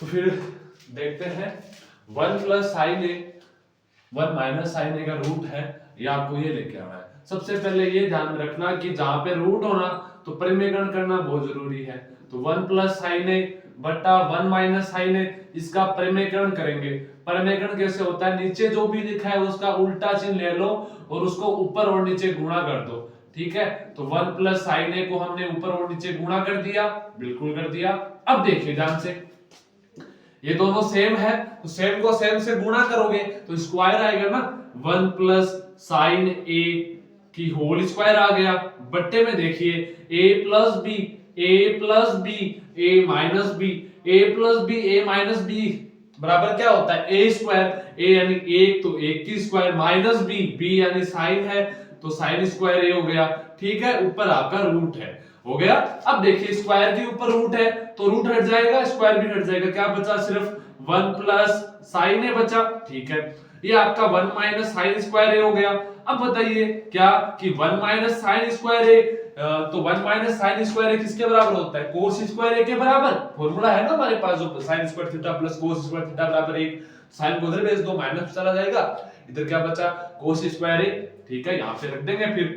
तो फिर देखते हैं 1 प्लस साइन ए 1 माइनस साइन ए का रूट है, ये आपको ये लेके आना है। सबसे पहले ये ध्यान में रखना कि जहां पे रूट होना तो परिमेयकरण करना बहुत जरूरी है। तो 1 प्लस साइन ए बटा 1 माइनस साइन ए, इसका परिमेयकरण करेंगे। परिमेयकरण कैसे होता है, नीचे जो भी लिखा है उसका उल्टा चिन्ह ले लो और उसको ऊपर और नीचे गुणा कर दो, ठीक है। तो 1 प्लस साइन ए को हमने ऊपर और नीचे गुणा कर दिया, बिल्कुल कर दिया। अब देखिए ध्यान से, ये दोनों सेम है तो सेम को सेम से गुणा करोगे तो स्क्वायर आएगा ना। 1 प्लस साइन ए की होल स्क्वायर आ गया, बट्टे में देखिए a plus b a minus b a plus b a minus b बराबर क्या होता है a स्क्वायर। a यानी 1 तो 1 की स्क्वायर माइनस b यानी साइन है तो साइन स्क्वायर a हो गया, ठीक है। ऊपर आपका रूट है, हो गया। अब देखिए स्क्वायर के ऊपर रूट है तो रूट हट जाएगा, स्क्वायर भी हट जाएगा, क्या बचा सिर्फ 1 प्लस साइन ए बचा, ठीक है। ये आपका 1 माइनस साइन स्क्वायर ए हो गया। अब बताइए क्या कि 1 माइनस साइन स्क्वायर ए, तो 1 माइनस साइन स्क्वायर ए किसके बराबर होता है, कोस स्क्वायर ए के बराबर। फॉर्मूला है ना हमारे पास जो sine square theta plus cos square theta बराबर 1। साइन को उधर भेज दो, माइनस चला जाएगा, इधर क्या बचा कोस स्क्वायर ए, ठीक है, यहां पे रख देंगे फिर।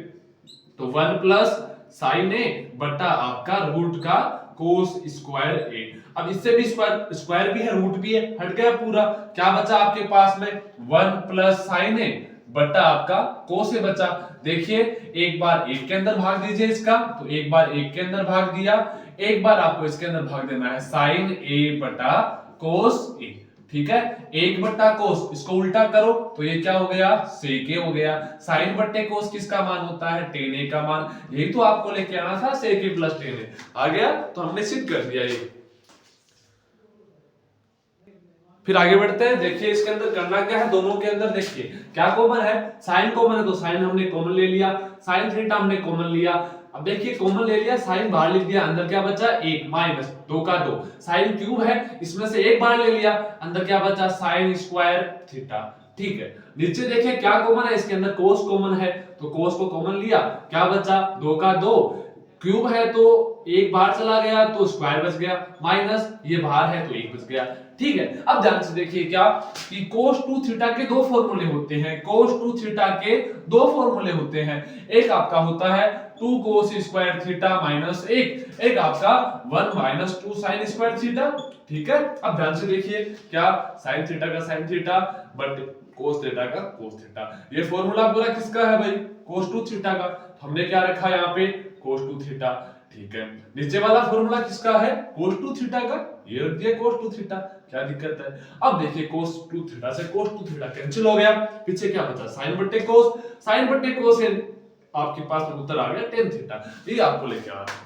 तो 1 प्लस साइन ए बटा आपका रूट का कोस स्क्वायर ए। अब इससे भी स्क्वायर भी है रूट भी है, हट गया पूरा। क्या बचा आपके पास में 1 प्लस साइन ए बटा आपका कोस ए बचा। देखिए एक बार एक के अंदर भाग दीजिए इसका, तो एक बार एक के अंदर भाग दिया, एक बार आपको इसके अंदर भाग देना है साइन ए बटा कोस ए, ठीक है। 1 बट्टा कोस, इसको उल्टा करो तो ये क्या हो गया सेक ए हो गया। साइन बट्टे कोस किसका मान होता है टेन ए का मान, यही तो आपको लेके आना था सेक ए प्लस टेन ए, आ गया तो हमने सिद्ध कर दिया ये। फिर आगे बढ़ते हैं, देखिए इसके अंदर करना क्या है, दोनों के अंदर देखिए क्या कॉमन है, साइन कॉमन है तो साइन हमने कॉमन ले लिया, साइन थीटा हमने कॉमन लिया। अब देखिए कॉमन ले लिया, साइन बाहर लिख दिया, अंदर क्या बचा 1 माइनस 2 का 2, साइन क्यूब है इसमें से 1 बाहर ले लिया, अंदर क्या बचा साइन स्क्वायर थीटा, ठीक है। नीचे देखिए क्या कॉमन है, इसके अंदर कोस कॉमन है तो कोस को कॉमन लिया, क्या बचा 2 का 2, क्यूब है तो 1 बाहर चला गया तो स्क्वायर बच गया, माइनस ये बाहर है तो 1 बच गया, ठीक है। अब ध्यान से देखिए क्या कि cos 2 थीटा के दो फॉर्मूले होते हैं, cos 2 थीटा के दो फॉर्मूले होते हैं। एक आपका होता है 2 cos स्क्वायर थीटा माइनस 1, एक आपका 1 माइनस 2 sin स्क्वायर थीटा, ठीक है। अब ध्यान से देखिए क्या sin थीटा का sin theta but cos theta का cos थीटा, ये फॉर्मूला पूरा किसका है भाई cos 2 थीटा का, तो हमने क्या रखा यहाँ पे cos 2 थीटा, ठीक है। नीचे वाला फॉर्मूला किसका है cos 2 थीटा का, ये रख दिया cos 2 थीटा, क्या दिक्कत है। अब देखिए cos 2 थीटा से cos 2 थीटा कैंसिल हो गया, पीछे क्या बचा sin बट्टे cos, sin बट्टे cos है, आपके पास में उत्तर आ गया tan थीटा, ये आपको लेके आना है।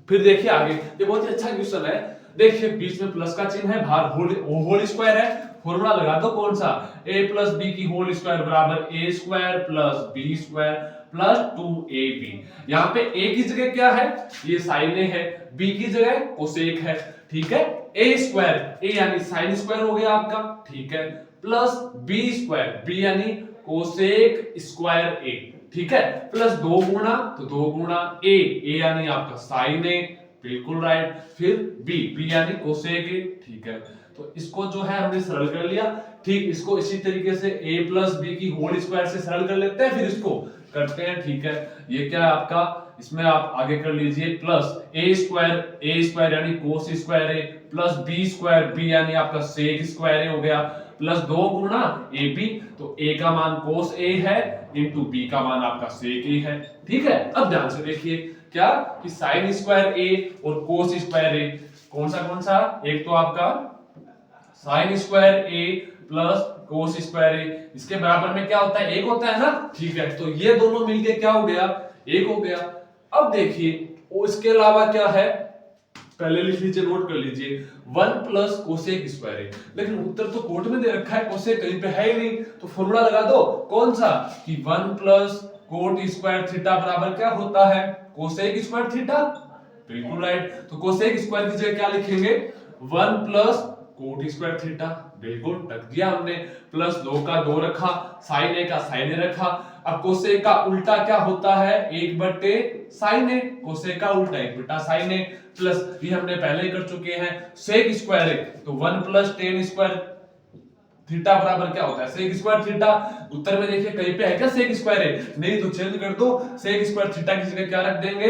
फिर देखिए आगे, ये बहुत ही अच्छा क्वेश्चन है, देखिए बीच में प्लस का चिन्ह है, बाहर होल स्क्वायर है, फॉर्मूला लगा दो कौन सा a प्लस बी की होल स्क्वायर बराबर a square plus b square plus 2ab। यहाँ पे a की जगह क्या है, ये साइन a है, b की जगह कोसेक है, ठीक है। a स्क्वायर a यानी साइन स्क्वायर हो गया आपका, ठीक है, प्लस b स्क्वायर b यानी कोसेक स्क्वायर a, ठीक है, प्लस 2 गुणा तो 2 गुणा a यानी आपका साइन a, बिल्कुल राइट, फिर b यानी कोसेक a, ठीक है। तो इसको जो है हमने सरल कर लिया, ठीक, इसको इसी तरीके से a प्लस बी की होल स्क्वायर से सरल कर लेते हैं, फिर इसको करते हैं, ठीक है। ये क्या है आपका, इसमें आप आगे कर लीजिए प्लस a स्क्वायर यानी cos square a plus b square b यानी आपका सेक स्क्वायर a हो गया, प्लस 2 गुणा ab, तो a का मान कोस a है इंटू b का मान आपका सेक a है, ठीक है। अब ध्यान से देखिए क्या कि साइन स्क्वायर a और कोस स्क्वायर a कौन सा, एक तो आपका sine square a plus cos square a, इसके बराबर में क्या होता है एक होता है ना, ठीक है। तो ये दोनों मिलके क्या हो गया एक हो गया। अब देखिए इसके अलावा क्या है, पहले लिख लीजिए, नोट कर लीजिए 1 प्लस कोसेक स्क्वायर a, लेकिन उत्तर तो कोट में दे रखा है, कोसेक कहीं पे है ही नहीं, तो फॉर्मूला लगा दो कौन सा कि 1 प्लस कोट स्क्वायर थीटा बराबर क्या होता है कोसेक स्क्वायर थीटा, बिल्कुल राइट। तो कोसेक स्क्वायर की जगह क्या लिखेंगे 1 प्लस कोट स्क्वायर थीटा, बिल्कुल रख दिया हमने, प्लस 2 का 2 रखा, साइन ए का साइन ए रखा। अब कोसेक का उल्टा क्या होता है, 1 बटे साइन ए, कोसेक का उल्टा 1 बटा साइन ए, प्लस ये हमने पहले ही कर चुके हैं सेक स्क्वायर ए, तो 1 प्लस टेन स्क्वायर थीटा बराबर क्या होता है, सेक स्क्वायर थीटा। उत्तर में देखिए कहीं पे है क्या सेक स्क्वायर है, नहीं तो चेंज कर दो, सेक स्क्वायर थीटा की जगह क्या रख देंगे,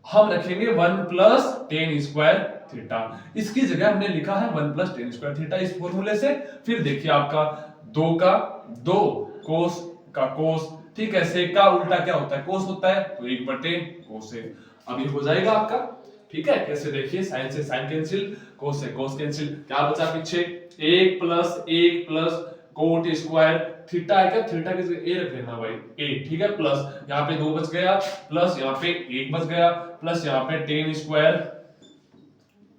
हम रखेंगे 1 प्लस टेन स्क्वायर थीटा। इसकी जगह हमने लिखा है 1 प्लस टेन स्क्वायर थीटा इस फॉर्मूले से। फिर देखिए आपका 2 का 2 कोस का कोस, ठीक है, सेक का उल्टा क्या होता है, कोस होता है, तो 1 बटे कोसेक। अब ये हो जाएगा आपका, ठीक है। कैसे, देखिए साइन से साइन कैंसिल, कोस से कोस कैंसिल, क्या बचा पीछे, 1 प्लस कोट स्क्वायर थीटा है क्या, थीटा की जगह ए रख लेना भाई, ए, ठीक है, प्लस यहाँ पे 2 बच गया, प्लस यहाँ पे 1 बच गया, प्लस यहाँ पे टेन स्क्वायर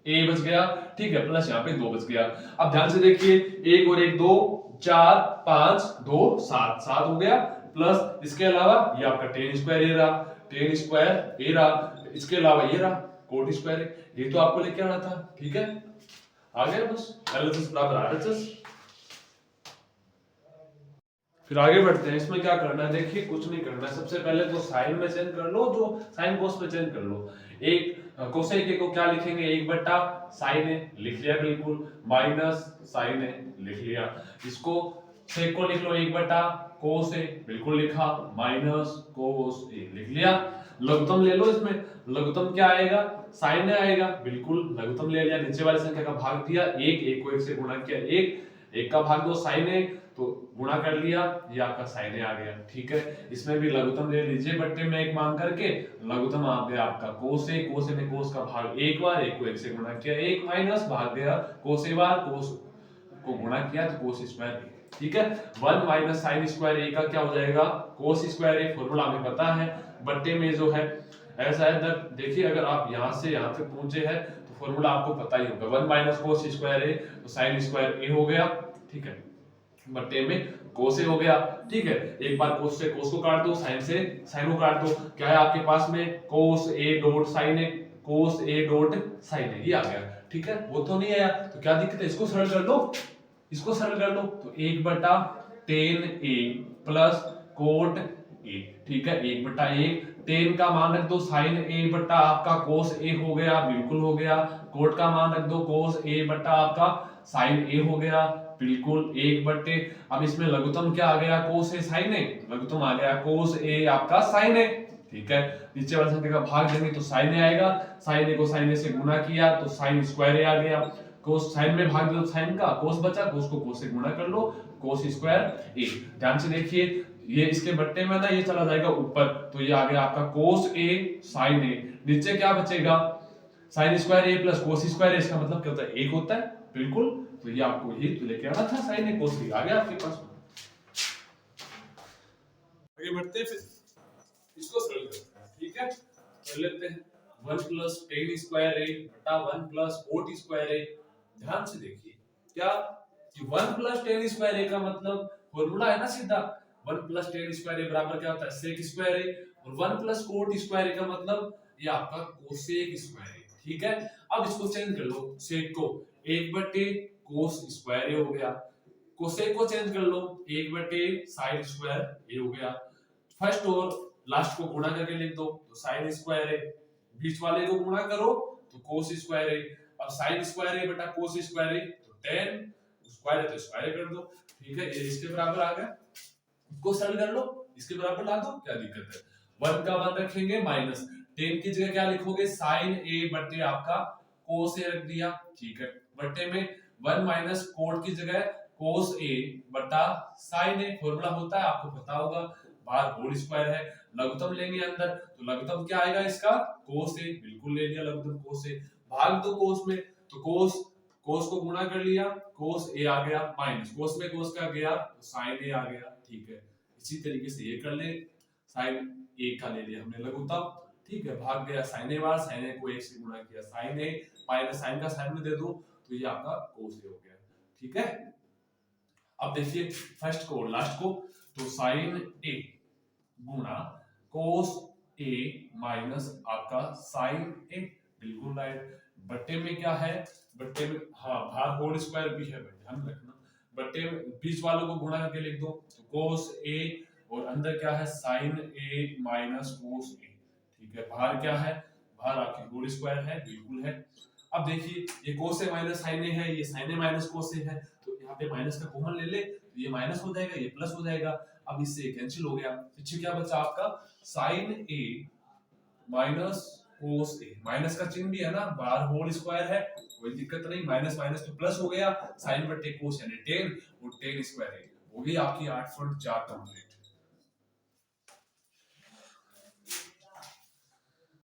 ए बच गया, ठीक है, प्लस यहाँ पे 2 बच गया। अब ध्यान से देखिए, 1 और 1 2, 4 5 2 7, 7 हो गया, प्लस इसके अलावा ये आपका टेन स्क्वायर ए रहा, टेन स्क्वायर ए रहा, इसके अलावा ये रहा कोट स्क्वायर, ये तो आपको लेके आना था, ठीक है, आ गया बस, LHS बराबर RHS। फिर आगे बढ़ते हैं, इसमें क्या करना है, देखिए कुछ नहीं करना है, सबसे पहले तो साइन में चेंज कर लो, जो साइन कोस में चेंज कर लो। एक कोसेक ए को क्या लिखेंगे, 1 बटा साइन ए लिख लिया, बिल्कुल, माइनस साइन ए लिख लिया, इसको सेक को लिख लो 1 बटा कोस ए, बिल्कुल लिखा, माइनस कोस ए लिख लिया। लघुत्तम ले लो, इसमें लघुत्तम क्या आएगा, साइन ए आएगा, बिल्कुल लघुत्तम ले लिया, नीचे वाली संख्या का भाग दिया, 1 को 1 से गुणा किया, 1 का भाग दो साइन ए, तो गुणा कर लिया, ये आपका साइन ए आ गया, ठीक है। इसमें भी लघुत्तम ले लीजिए बट्टे में 1 मान करके, लघुत्तम आ गया आपका कोस ए, कोस ए में कोस का भाग 1 बार, 1 को 1 से गुणा किया, 1 माइनस भाग गया कोस ए बार, कोस को गुणा किया तो कोस स्क्वायर, ठीक है। 1 माइनस साइन स्क्वायर ए का क्या हो जाएगा, कोस स्क्वायर ए, फॉर्मूला हमें पता है, बट्टे में जो है ऐसा है, देखिए अगर आप यहां से यहां तक पहुंचे हैं तो फॉर्मूला आपको पता ही होगा, 1 माइनस कोस स्क्वायर ए, तो साइन स्क्वायर ए हो गया, ठीक है, बट्टे में कोस ए हो गया, ठीक है। एक बार कोस से कोस को काट दो, साइन से साइन को काट दो, क्या है आपके पास में, cos A dot sine A, cos A dot sine A, ये आ गया, ठीक है। वो तो नहीं आया तो क्या दिक्कत है, इसको सरल कर लो, इसको सरल कर लो, तो 1 बटा ten A plus cot A, ठीक है, 1 बटा 1, टेन का मान रख दो साइन ए बटा आपका कोस ए हो गया, बिल्कुल हो गया, कोट का मान रख दो कोस ए बटा आपका साइन ए हो गया, बिल्कुल 1 बटे, अब इसमें लघुत्तम क्या आ गया, कोस ए साइन ए, लघुत्तम आ गया कोस ए आपका साइन ए, ठीक है। नीचे वाली संख्या का भाग देंगे तो साइन ए आएगा, साइन ए को साइन ए से गुणा किया तो साइन स्क्वायर ए आ गया, कोस साइन में भाग दो साइन का, कोस बचा, कोस को कोस से गुणा कर लो, कोस स्क्वायर ए। ध्यान से देखिए, ये इसके बट्टे में ना ये चला जाएगा ऊपर, तो ये आ गया आपका कोस ए साइन ए, नीचे क्या बचेगा, साइन स्क्वायर ए प्लस कोस स्क्वायर ए, इसका मतलब क्या होता है, 1 होता है, बिल्कुल, तो ये आपको यही तो लेके आना था, साइन ए कोस ए आ गया आपके पास। आगे बढ़ते हैं, फिर इसको सरल करते हैं, ठीक है, कर लेते हैं, 1 प्लस टेन स्क्वायर ए बटा 1 प्लस कोट स्क्वायर ए। ध्यान से देखिए क्या, कि 1 प्लस टेन स्क्वायर ए का मतलब फॉर्मूला है ना सीधा, 1 प्लस टेन स्क्वायर ए बराबर क्या होता है, सेक स्क्वायर ए, और 1 प्लस कोट स्क्वायर ए का मतलब ये आपका कोसेक स्क्वायर ए, ठीक है। अब इसको चेंज कर लो, सेक को 1 बटे कोस स्क्वायर ए हो गया, कोसेक को चेंज कर लो 1 बटे साइन स्क्वायर ए हो गया, फर्स्ट और लास्ट को गुणा करके लिख दो तो साइन स्क्वायर ए, बीच वाले को गुणा करो तो कोस स्क्वायर ए, अब साइन स्क्वायर ए बटा कोस स्क्वायर ए, तो टेन स्क्वायर है तो स्क्वायर कर दो, ठीक है, ये इसके बराबर आ गया, इसको सरल कर लो, इसके बराबर ला दो, क्या दिक्कत है, 1 का 1 रखेंगे, माइनस टेन की जगह क्या लिखोगे, साइन ए बटे आपका कोस ए रख दिया, ठीक है, बट्टे में 1 माइनस कोट की जगह कोस ए बटा साइन ए, फॉर्मूला होता है आपको पता होगा, बाहर होल स्क्वायर है, लघुत्तम लेंगे अंदर, तो लघुत्तम क्या आएगा इसका, कोस ए, बिल्कुल ले लिया लघुत्तम कोस ए, भाग दो कोस में, तो कोस कोस को गुणा कर लिया, कोस ए आ गया, माइनस कोस में कोस का गया तो साइन ए आ गया, ठीक है। इसी तरीके से ये कर ले, साइन ए का ले लिया हमने लघुत्तम, ठीक है, भाग गया साइन ए बार, साइन ए को 1 से गुणा किया, साइन ए माइनस साइन का साइन में दे दो तो ये आपका कोस ए हो गया, ठीक है। अब देखिए फर्स्ट को और लास्ट को, तो साइन ए गुणा कोस ए माइनस आपका साइन ए, बिल्कुल राइट। बट्टे में क्या है, बट्टे में हाँ भार होल स्क्वायर भी है भाई, ध्यान रखना। बट्टे में बीच वालों को गुणा करके लिख दो, तो कोस ए और अंदर क्या है साइन ए माइनस कोस ए। ठीक है, भार क्या है, भार आखिर होल स्क्वायर है, बिल्कुल है। अब देखिए ये कोस ए माइनस साइन ए है, ये साइन ए माइनस कोस ए है, तो यहाँ पे माइनस का कॉमन ले ले तो ये माइनस हो जाएगा, ये प्लस हो जाएगा। अब इससे कैंसिल हो गया, पीछे क्या बचा आपका साइन ए माइनस कोस ए, माइनस का चिन्ह भी है ना, बाहर होल स्क्वायर है, कोई दिक्कत नहीं, माइनस माइनस तो प्लस हो गया, साइन बटे कोस यानी टेन, और टेन स्क्वायर है, वो भी आपकी 8.4 टर्म है।